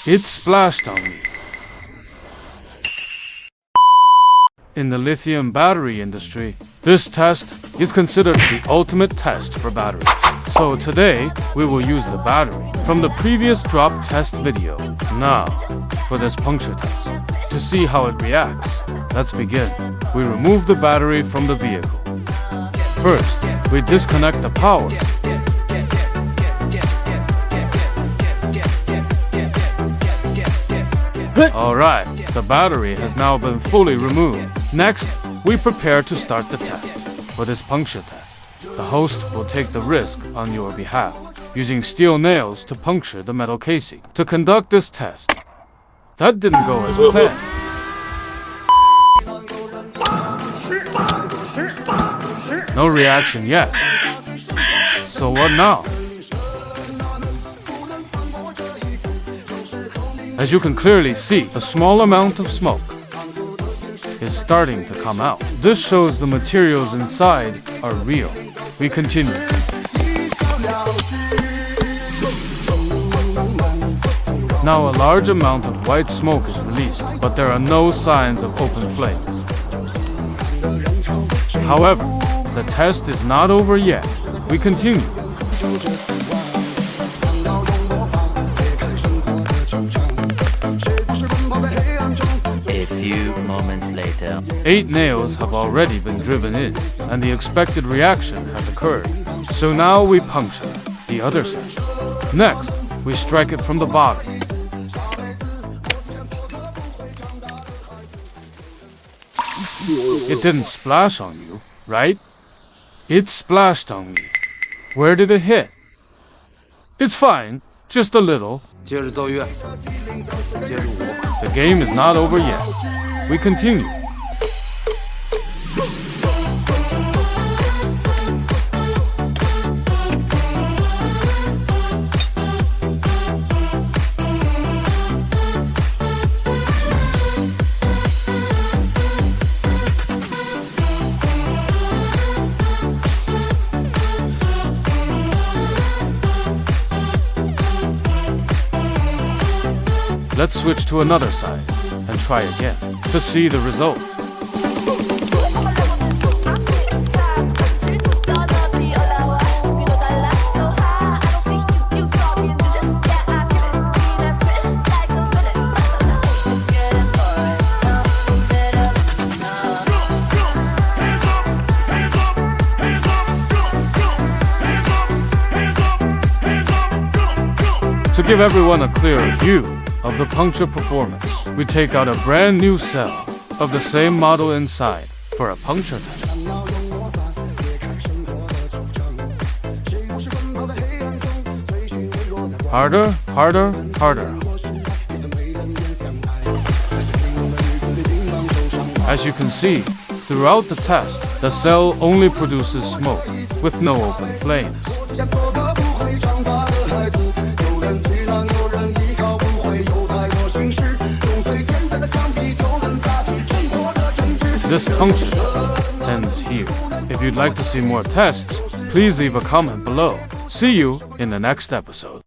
It splashed on me. In the lithium battery industry, this test is considered the ultimate test for batteries. So today, we will use the battery from the previous drop test video. Now, for this puncture test. To see how it reacts, let's begin. We remove the battery from the vehicle. First, we disconnect the power. Alright, the battery has now been fully removed. Next, we prepare to start the test. For this puncture test, the host will take the risk on your behalf, using steel nails to puncture the metal casing. To conduct this test, that didn't go as planned. No reaction yet. So what now? As you can clearly see, a small amount of smoke is starting to come out. This shows the materials inside are real. We continue. Now a large amount of white smoke is released, but there are no signs of open flames. However, the test is not over yet. We continue. A few moments later. 8 nails have already been driven in, and the expected reaction has occurred. So now we puncture the other side. Next, we strike it from the bottom. It didn't splash on you, right? It splashed on me. Where did it hit? It's fine, just a little. The game is not over yet. We continue. Let's switch to another side and try again to see the result. To give everyone a clearer view of the puncture performance, we take out a brand new cell of the same model inside for a puncture test. Harder, harder, harder. As you can see, throughout the test, the cell only produces smoke with no open flames. This puncture ends here. If you'd like to see more tests, please leave a comment below. See you in the next episode.